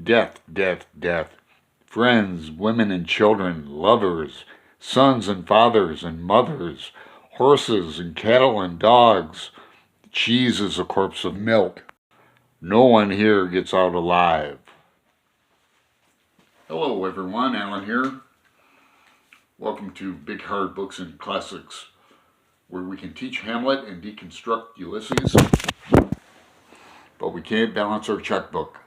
Death, death, death. Friends, women and children, lovers, sons and fathers and mothers, horses and cattle and dogs. Cheese is a corpse of milk. No one here gets out alive. Hello everyone, Alan here. Welcome to Big Hard Books and Classics, where we can teach Hamlet and deconstruct Ulysses, but we can't balance our checkbook.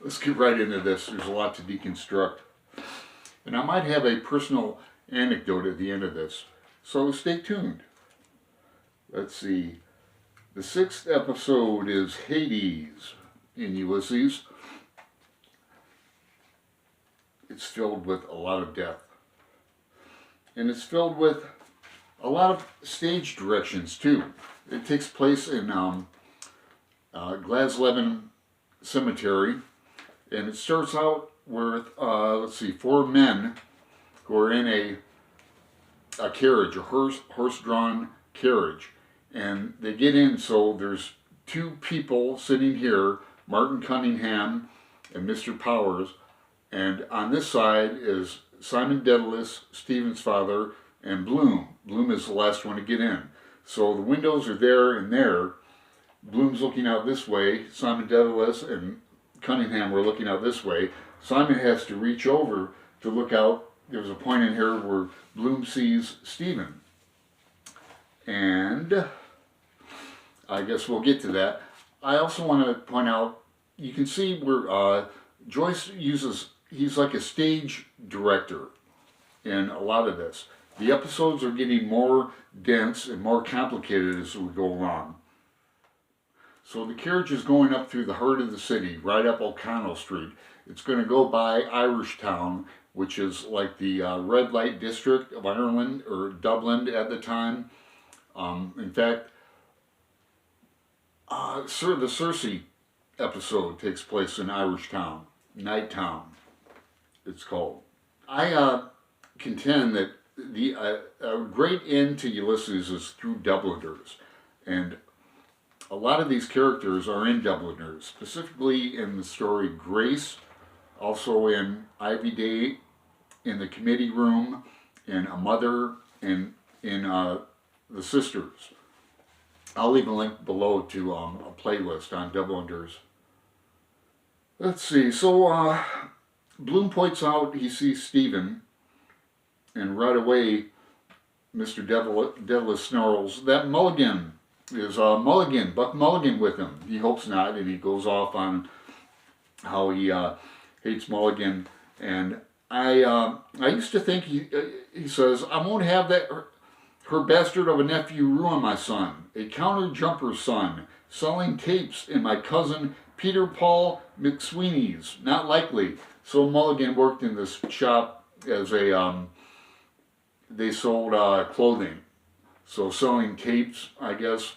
Let's get right into this. There's a lot to deconstruct. And I might have a personal anecdote at the end of this, so stay tuned. Let's see. The 6th episode is Hades in Ulysses. It's filled with a lot of death. And it's filled with a lot of stage directions too. It takes place in Glasslevin Cemetery. And it starts out with, 4 men who are in a carriage, a horse-drawn carriage. And they get in, so there's 2 people sitting here, Martin Cunningham and Mr. Powers. And on this side is Simon Dedalus, Stephen's father, and Bloom. Bloom is the last one to get in. So the windows are there and there. Bloom's looking out this way. Simon Dedalus and Cunningham were looking out this way. Simon has to reach over to look out. There's a point in here where Bloom sees Stephen. And I guess we'll get to that. I also want to point out, you can see where Joyce uses, he's like a stage director in a lot of this. The episodes are getting more dense and more complicated as we go along. So the carriage is going up through the heart of the city, right up O'Connell Street. It's going to go by Irish Town, which is like the red light district of Ireland, or Dublin at the time. In fact, the Circe episode takes place in Irish Town, Night Town, it's called. I contend that a great end to Ulysses is through Dubliners, and a lot of these characters are in Dubliners, specifically in the story Grace, also in Ivy Day, in the committee room, in A Mother, and in The Sisters. I'll leave a link below to a playlist on Dubliners. Let's see, so Bloom points out he sees Stephen, and right away Mr. Dedalus snarls, "That Mulligan is Buck Mulligan with him." He hopes not, and he goes off on how he hates Mulligan. And I used to think, he says, "I won't have that her bastard of a nephew ruin my son, a counter jumper's son, selling tapes in my cousin Peter Paul McSweeney's. Not likely." So Mulligan worked in this shop as a, they sold clothing. So selling tapes, I guess.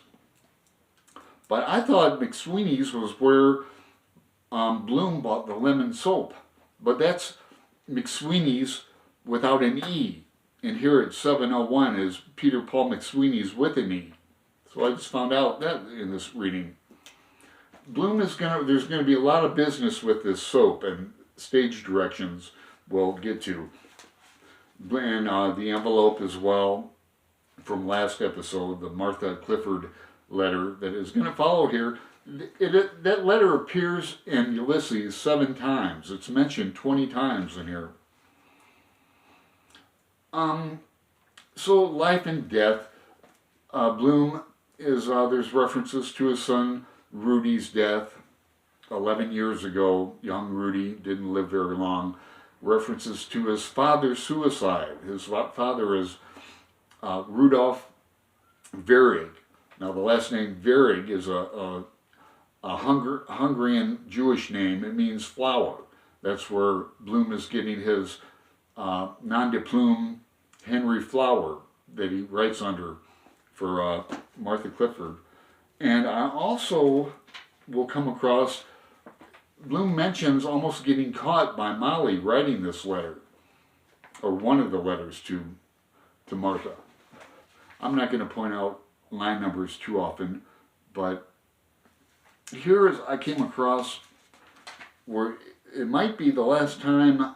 But I thought McSweeney's was where Bloom bought the lemon soap. But that's McSweeney's without an E. And here at 701 is Peter Paul McSweeney's with an E. So I just found out that in this reading. Bloom is there's gonna be a lot of business with this soap, and stage directions we'll get to. And the envelope as well from last episode, the Martha Clifford letter that is going to follow here. That letter appears in Ulysses 7 times. It's mentioned 20 times in here. So life and death. Bloom is, there's references to his son Rudy's death 11 years ago. Young Rudy didn't live very long. References to his father's suicide. His father is Rudolf Varig. Now the last name Varig is a Hungarian Jewish name. It means flower. That's where Bloom is getting his nom de plume Henry Flower that he writes under for Martha Clifford. And I also will come across, Bloom mentions almost getting caught by Molly writing this letter, or one of the letters to Martha. I'm not going to point out line numbers too often, but Here is I came across where it might be the last time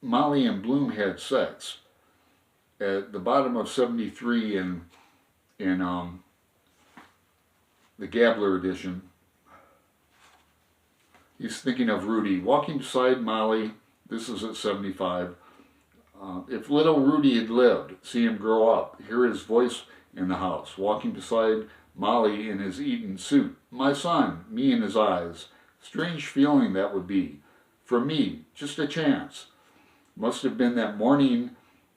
Molly and Bloom had sex. At the bottom of 73 in the Gabler edition. He's thinking of Rudy walking beside Molly. This is at 75. If little Rudy had lived, see him grow up, hear his voice in the house, walking beside Molly in his Eton suit. My son, me in his eyes. Strange feeling that would be. For me, just a chance. Must have been that morning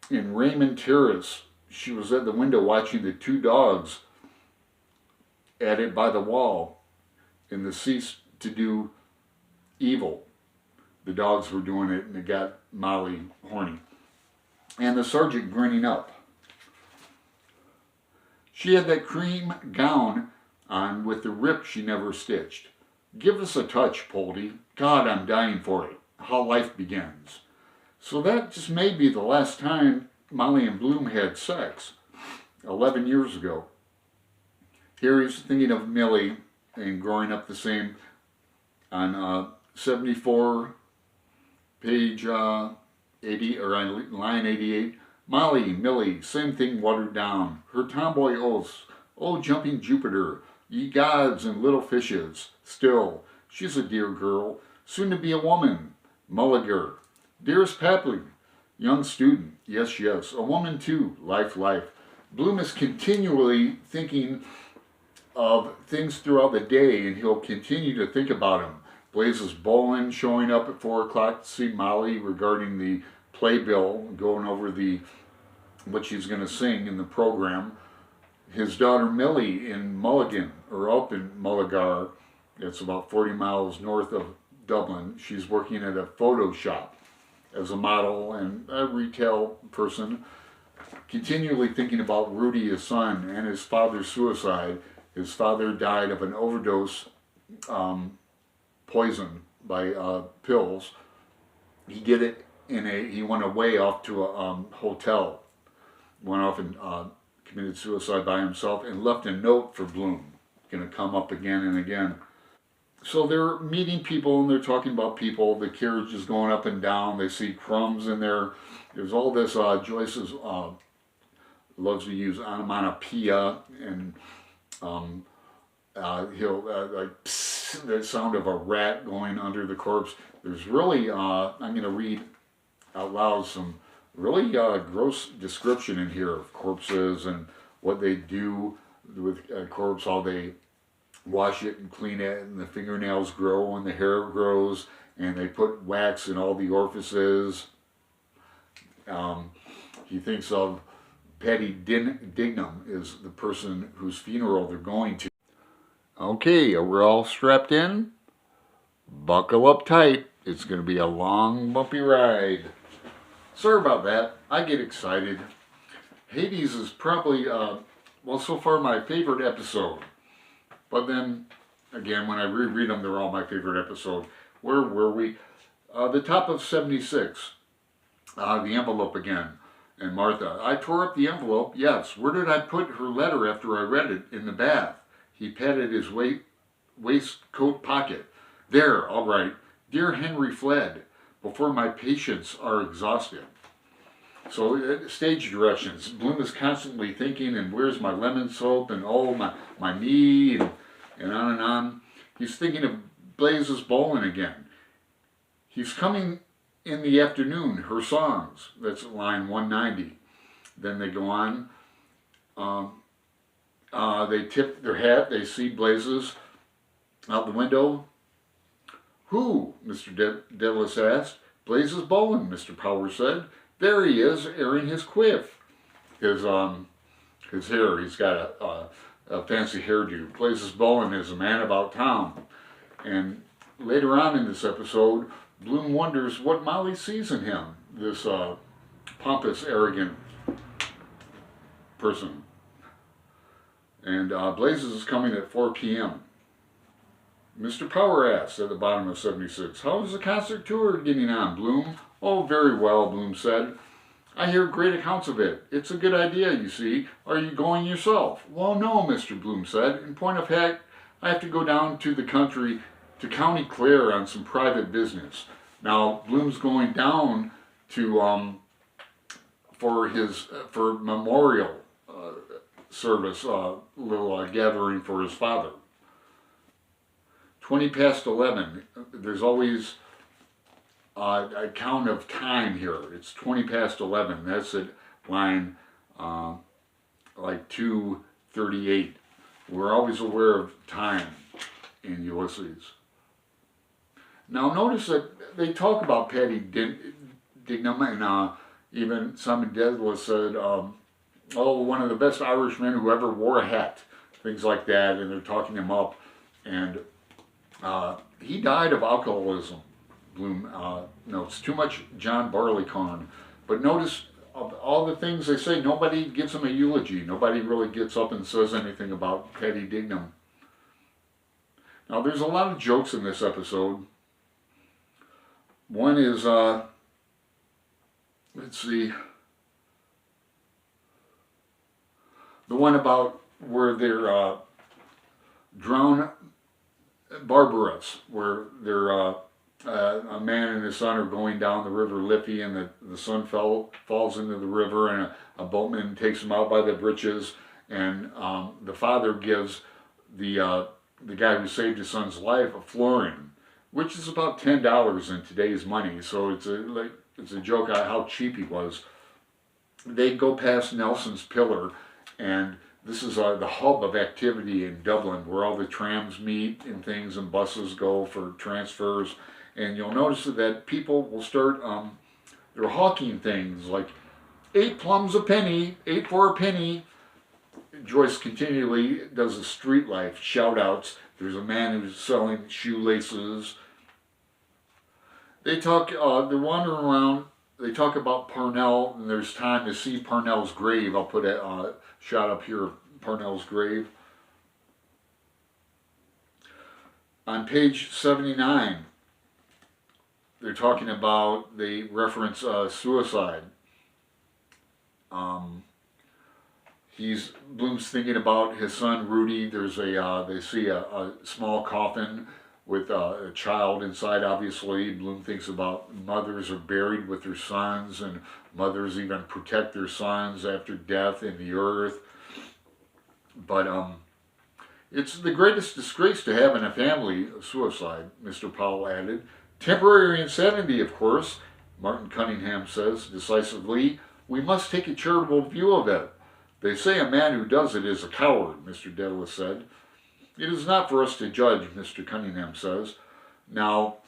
in Raymond Terrace. She was at the window watching the two dogs at it by the wall in the cease to do evil. The dogs were doing it and it got Molly horny. And the sergeant grinning up. She had that cream gown on with the rip she never stitched. Give us a touch, Poldy. God, I'm dying for it. How life begins. So that just may be the last time Molly and Bloom had sex, 11 years ago. Here he's thinking of Millie and growing up the same on 74, page 80, or on line 88. Molly, Millie, same thing watered down. Her tomboy oaths, oh jumping Jupiter, ye gods and little fishes. Still, she's a dear girl, soon to be a woman. Mulligar, dearest Papling, young student, yes, yes, a woman too, life, life. Bloom is continually thinking of things throughout the day, and he'll continue to think about them. Blazes Bolin showing up at 4 o'clock to see Molly regarding the playbill, going over what she's going to sing in the program. His daughter Millie in Mulligan, or up in Mulligar, it's about 40 miles north of Dublin. She's working at a photo shop as a model and a retail person, continually thinking about Rudy, his son, and his father's suicide. His father died of an overdose, poison by pills. He went away off to a hotel, went off and committed suicide by himself, and left a note for Bloom. Going to come up again and again. So they're meeting people and they're talking about people. The carriage is going up and down. They see crumbs in there. There's all this, Joyce's loves to use onomatopoeia, and he'll like psst, the sound of a rat going under the corpse. There's really, I'm going to read out loud some really gross description in here of corpses and what they do with a corpse, how they wash it and clean it, and the fingernails grow and the hair grows, and they put wax in all the orifices. He thinks of Patty Dignam is the person whose funeral they're going to. Okay, we're all strapped in? Buckle up tight. It's going to be a long, bumpy ride. Sorry about that. I get excited. Hades is probably, well, so far my favorite episode. But then, again, when I reread them, they're all my favorite episode. Where were we? The top of 76. The envelope again. And Martha, I tore up the envelope. Yes. Where did I put her letter after I read it? In the bath. He patted his waistcoat pocket. There, all right. Dear Henry fled before my patients are exhausted. So stage directions. Bloom is constantly thinking, and where's my lemon soap, and oh, my knee, and on and on. He's thinking of Blazes Bolin again. He's coming in the afternoon, her songs. That's line 190. Then they go on. They tip their hat. They see Blazes out the window. Who? Mr. Dedalus asked. Blazes Bolin, Mr. Powers said. There he is, airing his quiff. His hair, he's got a fancy hairdo. Blazes Bolin is a man about town. And later on in this episode, Bloom wonders what Molly sees in him, this pompous, arrogant person. And Blazes is coming at 4 p.m. Mr. Power asks at the bottom of 76, how's the concert tour getting on, Bloom? Oh, very well, Bloom said. I hear great accounts of it. It's a good idea, you see. Are you going yourself? Well, no, Mr. Bloom said. In point of fact, I have to go down to the country, to County Clare on some private business. Now, Bloom's going down to, for memorial service, little gathering for his father. 20 past 11, there's always a count of time here. It's 20 past 11, that's at line like 238. We're always aware of time in Ulysses. Now notice that they talk about Paddy Dignam, and even Simon Dedalus said, oh, one of the best Irishmen who ever wore a hat, things like that, and they're talking him up. And he died of alcoholism, Bloom notes. Too much John Barleycorn. But notice, of all the things they say, nobody gives him a eulogy. Nobody really gets up and says anything about Paddy Dignam. Now, there's a lot of jokes in this episode. One is, let's see, the one about where they're drowned Barbarous, where they're a man and his son are going down the river Liffey, and the son falls into the river, and a boatman takes him out by the breeches, and the father gives the guy who saved his son's life a florin, which is about $10 in today's money. So it's a joke on how cheap he was. They go past Nelson's Pillar, and this is the hub of activity in Dublin, where all the trams meet and things, and buses go for transfers. And you'll notice that people will start, they're hawking things like 8 plums a penny, 8 for a penny. Joyce continually does the street life shout outs. There's a man who's selling shoelaces. They talk, they're wandering around, they talk about Parnell, and there's time to see Parnell's grave. I'll put a shot up here of Parnell's grave. On page 79, they're talking about, they reference suicide. Bloom's thinking about his son Rudy. There's they see a small coffin with a child inside, obviously. Bloom thinks about mothers are buried with their sons, and mothers even protect their sons after death in the earth. But it's the greatest disgrace to have in a family, suicide, Mr. Powell added. Temporary insanity, of course, Martin Cunningham says decisively. We must take a charitable view of it. They say a man who does it is a coward, Mr. Dedalus said. It is not for us to judge, Mr. Cunningham says. Now,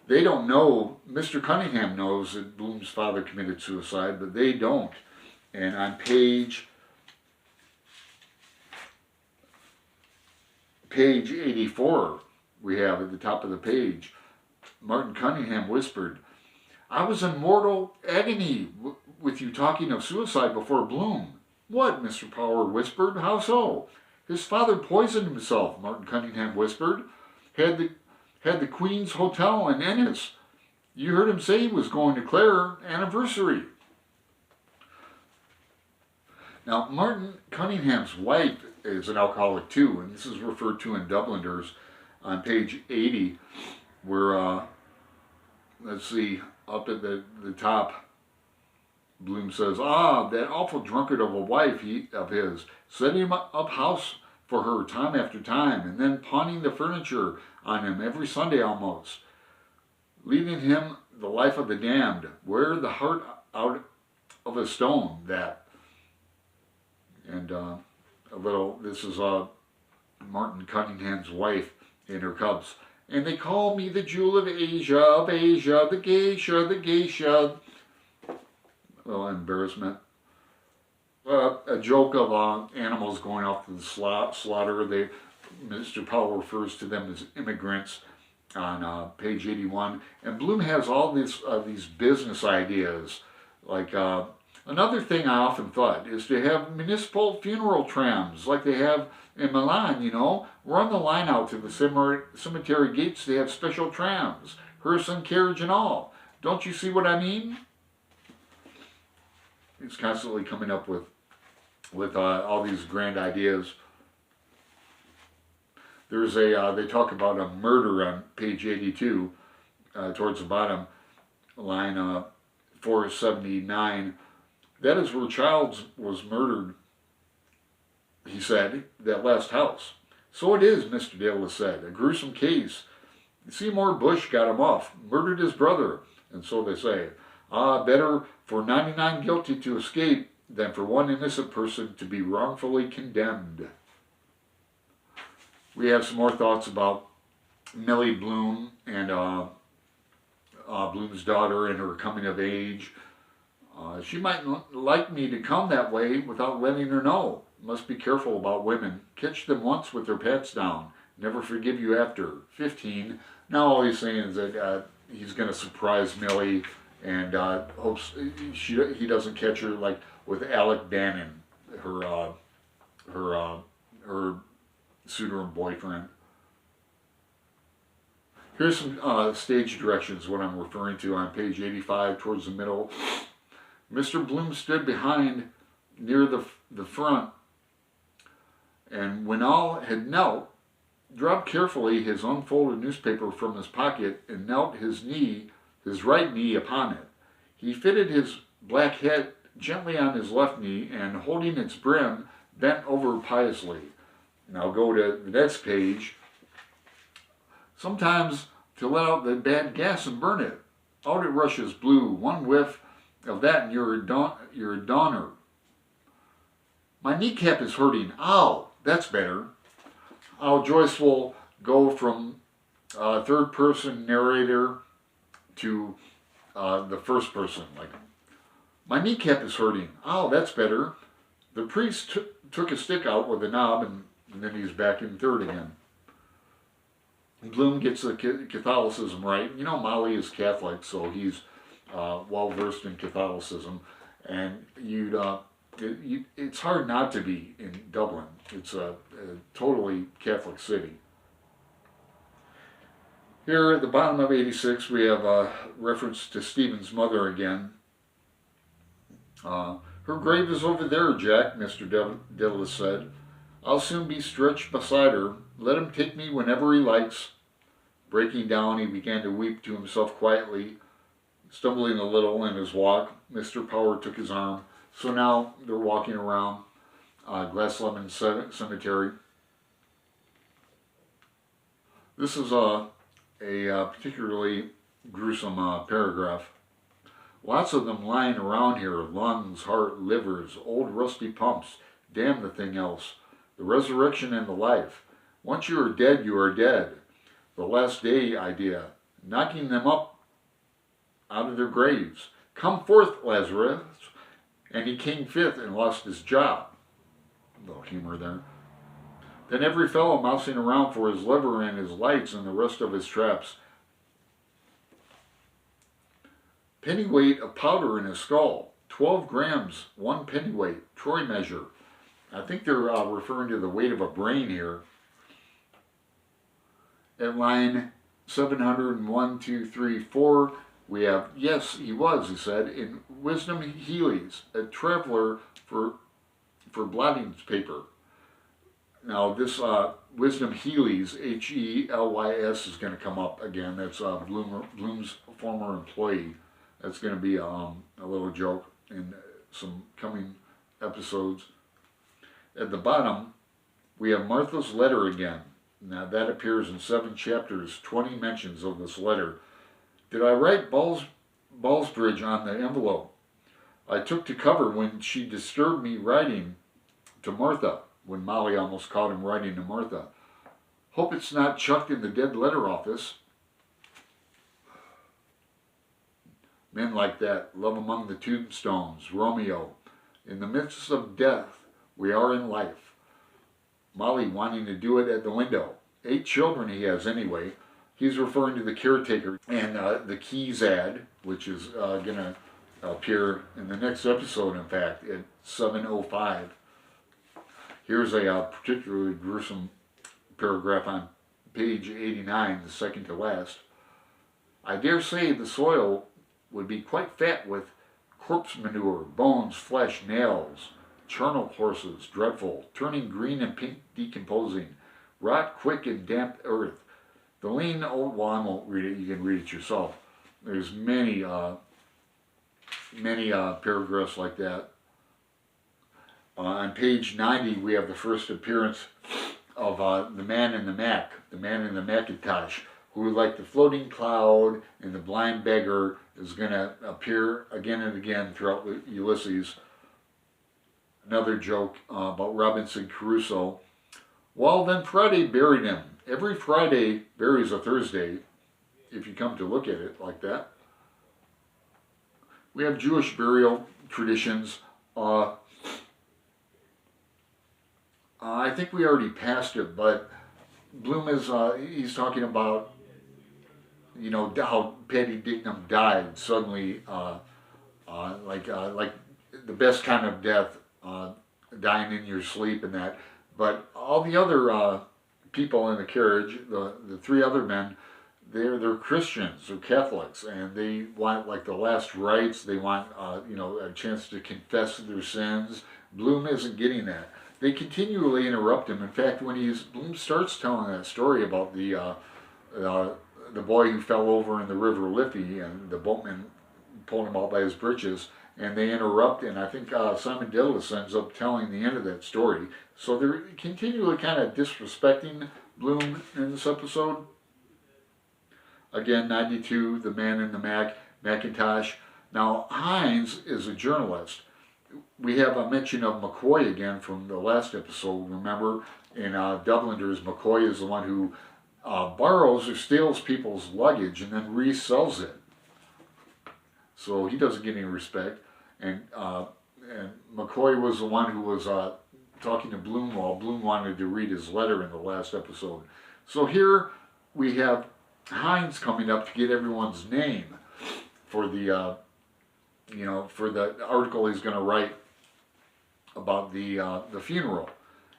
they don't know, Mr. Cunningham knows that Bloom's father committed suicide, but they don't. And on page 84, we have at the top of the page, Martin Cunningham whispered, I was in mortal agony with you talking of suicide before Bloom. What? Mr. Power whispered. How so? His father poisoned himself, Martin Cunningham whispered. Had the Queen's Hotel in Ennis. You heard him say he was going to Clare anniversary. Now, Martin Cunningham's wife is an alcoholic too, and this is referred to in Dubliners on page 80, where, let's see, up at the top, Bloom says, that awful drunkard of a wife of his, setting him up house for her time after time, and then pawning the furniture on him every Sunday almost, leaving him the life of the damned, wear the heart out of a stone, that. And this is Martin Cunningham's wife and her cubs. And they call me the jewel of Asia, the geisha. Well, embarrassment. A joke of animals going off to the slaughter. Mr. Powell refers to them as immigrants on page 81. And Bloom has all these business ideas. Like, another thing I often thought is to have municipal funeral trams like they have in Milan, you know. Run the line out to the cemetery gates. They have special trams, hearse and carriage and all. Don't you see what I mean? He's constantly coming up with all these grand ideas. There's a, they talk about a murder on page 82, towards the bottom, line 479. That is where Childs was murdered, he said, that last house. So it is, Mr. Dale said, a gruesome case. Seymour Bush got him off, murdered his brother, and so they say. Better for 99 guilty to escape than for one innocent person to be wrongfully condemned. We have some more thoughts about Millie Bloom and Bloom's daughter and her coming of age. She might like me to come that way without letting her know. Must be careful about women. Catch them once with their pants down. Never forgive you after. 15. Now all he's saying is that he's going to surprise Millie and hopes he doesn't catch her like with Alec Bannon, her suitor and boyfriend. Here's some stage directions, what I'm referring to on page 85 towards the middle. Mr. Bloom stood behind near the front, and when all had knelt, dropped carefully his unfolded newspaper from his pocket and knelt his right knee upon it. He fitted his black hat gently on his left knee and, holding its brim, bent over piously. Now go to the next page. Sometimes to let out the bad gas and burn it. Out it rushes blue. One whiff of that and you're a donner. My kneecap is hurting. Ow, that's better. Joyce will go from third person narrator to the first person. Like, my kneecap is hurting. Ow, that's better. The priest took a stick out with a knob and then he's back in third again. Bloom gets the Catholicism right. You know, Molly is Catholic, so he's well versed in Catholicism, and it's hard not to be in Dublin. It's a totally Catholic city. Here at the bottom of 86, we have a reference to Stephen's mother again. Her grave is over there, Jack, Mr. Dillis said. I'll soon be stretched beside her. Let him take me whenever he likes. Breaking down, he began to weep to himself quietly, stumbling a little in his walk. Mr. Power took his arm. So now they're walking around Glass Lemon Cemetery. This is a particularly gruesome paragraph. Lots of them lying around here, lungs, heart, livers, old rusty pumps. Damn the thing else. The resurrection and the life. Once you are dead, you are dead. The last day idea. Knocking them up out of their graves. Come forth, Lazarus. And he came fifth and lost his job. A little humor there. Then every fellow mousing around for his liver and his lights and the rest of his traps. Pennyweight of powder in his skull. 12 grams, 1 pennyweight. Troy measure. I think they're referring to the weight of a brain here. At line 701, 2, 3, 4, we have, yes, he was, he said, in Wisdom Healy's, a traveler for blotting paper. Now this Wisdom Healy's, H-E-L-Y-S, is going to come up again. That's Bloom's former employee. That's going to be a little joke in some coming episodes. At the bottom, we have Martha's letter again. Now that appears in 7 chapters, 20 mentions of this letter. Did I write Ballsbridge on the envelope? I took to cover when she disturbed me writing to Martha, when Molly almost caught him writing to Martha. Hope it's not chucked in the dead letter office. Men like that, love among the tombstones, Romeo. In the midst of death, we are in life. Molly wanting to do it at the window. 8 children he has anyway. He's referring to the caretaker and the Keys ad, which is going to appear in the next episode, in fact, at 7:05. Here's a particularly gruesome paragraph on page 89, the second to last. I dare say the soil would be quite fat with corpse manure, bones, flesh, nails, charnel horses, dreadful, turning green and pink, decomposing. rot quick in damp earth. The lean old, well, I won't read it, you can read it yourself. There's many paragraphs like that. On page 90, we have the first appearance of the man in the Macintosh, who, like the floating cloud and the blind beggar, is going to appear again and again throughout Ulysses. Another joke about Robinson Crusoe. Well, then Friday buried him. Every Friday buries a Thursday, if you come to look at it like that. We have Jewish burial traditions. I think we already passed it, but Bloom is, he's talking about, you know, how Paddy Dignam died suddenly, like the best kind of death, dying in your sleep and that. But all the other people in the carriage, the three other men, they're Christians, they're Catholics, and they want like the last rites. They want you know, a chance to confess their sins. Bloom isn't getting that. They continually interrupt him. In fact, when Bloom starts telling that story about the boy who fell over in the River Liffey and the boatman pulled him out by his breeches, and they interrupt, and I think Simon Dillis ends up telling the end of that story. So they're continually kind of disrespecting Bloom in this episode. Again, 92, the man in the Macintosh. Now, Hines is a journalist. We have a mention of McCoy again from the last episode, remember? In Dubliners, McCoy is the one who borrows or steals people's luggage and then resells it. So he doesn't get any respect. And McCoy was the one who was talking to Bloom while Bloom wanted to read his letter in the last episode. So here we have Hines coming up to get everyone's name for the, you know, for the article he's going to write about the funeral.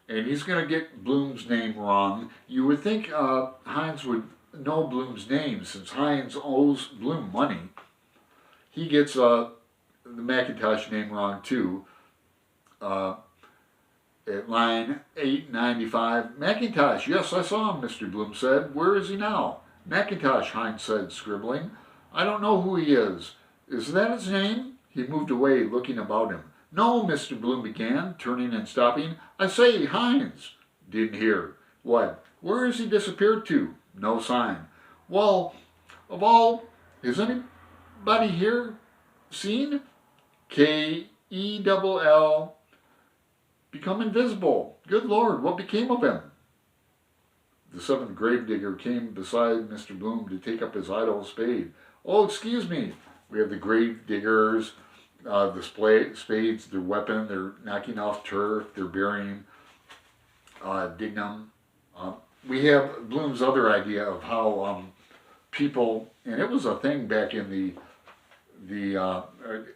And he's going to get Bloom's name wrong. You would think Hines would know Bloom's name since Hines owes Bloom money. He gets the Macintosh name wrong too. At line 895, Macintosh, yes, I saw him, Mr. Bloom said. Where is he now? Macintosh, Hines said, scribbling. I don't know who he is. Is that his name? He moved away, looking about him. No, Mr. Bloom began, turning and stopping. I say, Hines. Didn't hear. What? Where has he disappeared to? No sign. Well, of all, has anybody here seen K-E-double-L become invisible? Good Lord, what became of him? The seventh gravedigger came beside Mr. Bloom to take up his idle spade. Oh, excuse me. We have the gravediggers, the spades, their weapon. They're knocking off turf. They're burying Dignam. We have Bloom's other idea of how people, and it was a thing back in the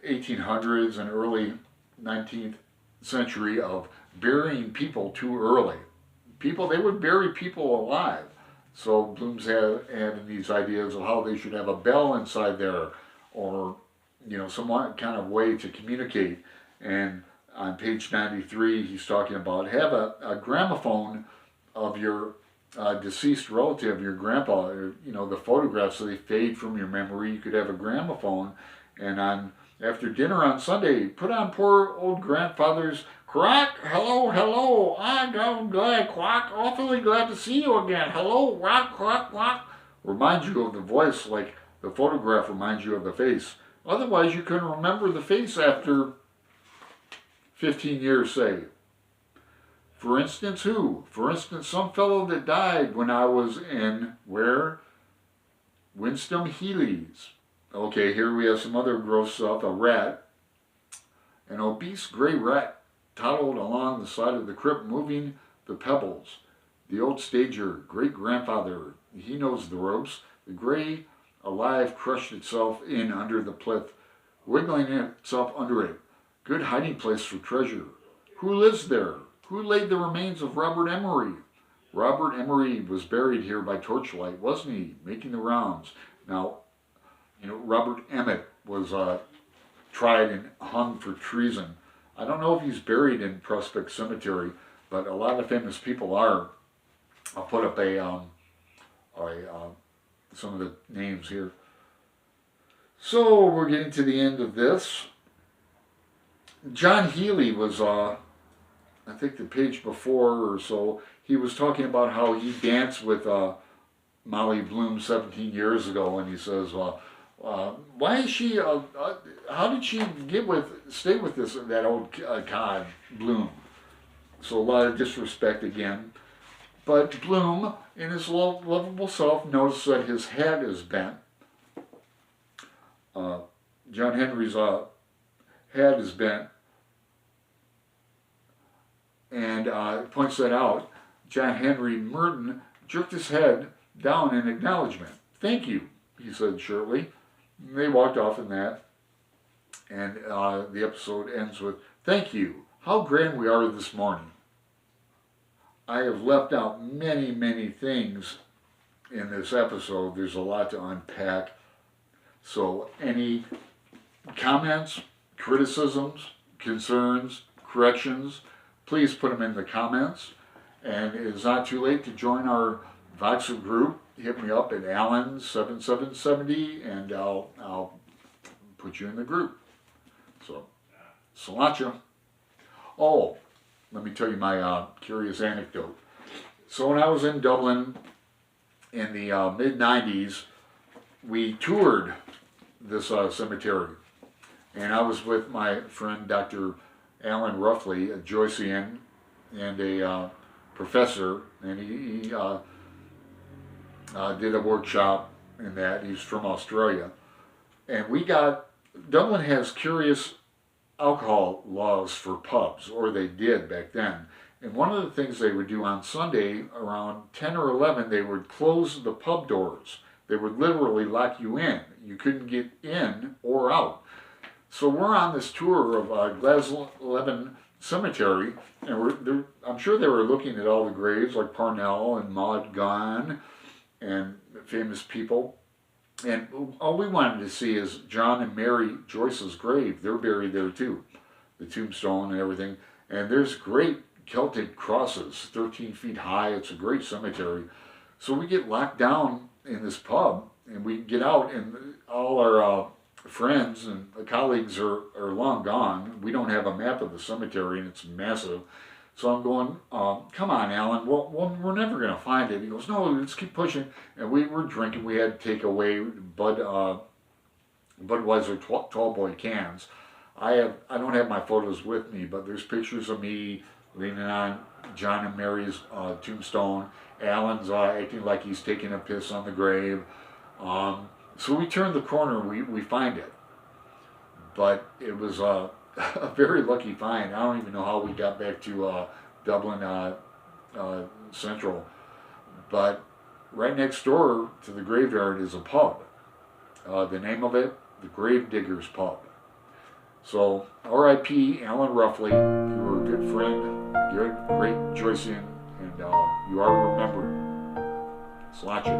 1800s and early 19th century, of burying people too early. They would bury people alive. So Bloom's having these ideas of how they should have a bell inside there, or, you know, some kind of way to communicate. And on page 93, he's talking about have a gramophone of your deceased relative, your grandpa, or, you know, the photographs, so they fade from your memory. You could have a gramophone, and after dinner on Sunday, put on poor old grandfather's quack, hello, hello, I'm glad, quack, awfully glad to see you again, hello, quack, quack, quack. Remind you of the voice like the photograph reminds you of the face. Otherwise, you couldn't remember the face after 15 years, say. For instance, who? For instance, some fellow that died when I was in, where? Winston-Healy's. Okay, here we have some other gross stuff. A rat. An obese gray rat toddled along the side of the crypt, moving the pebbles. The old stager, great-grandfather, he knows the ropes. The gray, alive, crushed itself in under the plinth, wiggling itself under it. Good hiding place for treasure. Who lives there? Who laid the remains of Robert Emery? Robert Emery was buried here by torchlight, wasn't he? Making the rounds. Now, you know, Robert Emmett was tried and hung for treason. I don't know if he's buried in Prospect Cemetery, but a lot of famous people are. I'll put up some of the names here. So we're getting to the end of this. John Healy was, I think the page before or so, he was talking about how he danced with Molly Bloom 17 years ago, and he says, why is she, how did she stay with that old cod, Bloom? So a lot of disrespect again. But Bloom, in his lovable self, noticed that his hat is bent. John Henry's hat is bent, and points that out. John Henry Merton jerked his head down in acknowledgement. "Thank you," he said shortly. And they walked off in that, and the episode ends with, "Thank you. How grand we are this morning." I have left out many, many things in this episode. There's a lot to unpack. So any comments, criticisms, concerns, corrections, please put them in the comments. And it is not too late to join our Voxer group. Hit me up at Alan7770 and I'll put you in the group. So, Salacha. Oh, let me tell you my curious anecdote. So when I was in Dublin in the mid-90s, we toured this cemetery. And I was with my friend Dr. Alan Ruffley, a Joycean, and a professor, and he did a workshop in that. He's from Australia. And Dublin has curious alcohol laws for pubs, or they did back then. And one of the things they would do on Sunday, around 10 or 11, they would close the pub doors. They would literally lock you in. You couldn't get in or out. So we're on this tour of Glasnevin Cemetery, and I'm sure they were looking at all the graves, like Parnell and Maud Gonne, and famous people. And all we wanted to see is John and Mary Joyce's grave. They're buried there too, the tombstone and everything. And there's great Celtic crosses, 13 feet high. It's a great cemetery. So we get locked down in this pub, and we get out, and all our friends and colleagues are long gone. We don't have a map of the cemetery, and it's massive. So I'm going, come on, Alan, well, we're never going to find it. He goes, no, let's keep pushing. And we were drinking. We had to take away Budweiser tall boy cans. I don't have my photos with me, but there's pictures of me leaning on John and Mary's tombstone. Alan's acting like he's taking a piss on the grave. So we turn the corner and we find it. But it was a very lucky find. I don't even know how we got back to Dublin Central. But right next door to the graveyard is a pub. The name of it, the Grave Diggers Pub. So, R.I.P. Alan Ruffley. You were a good friend, you're a great Joycean, and you are remembered. Slotcha.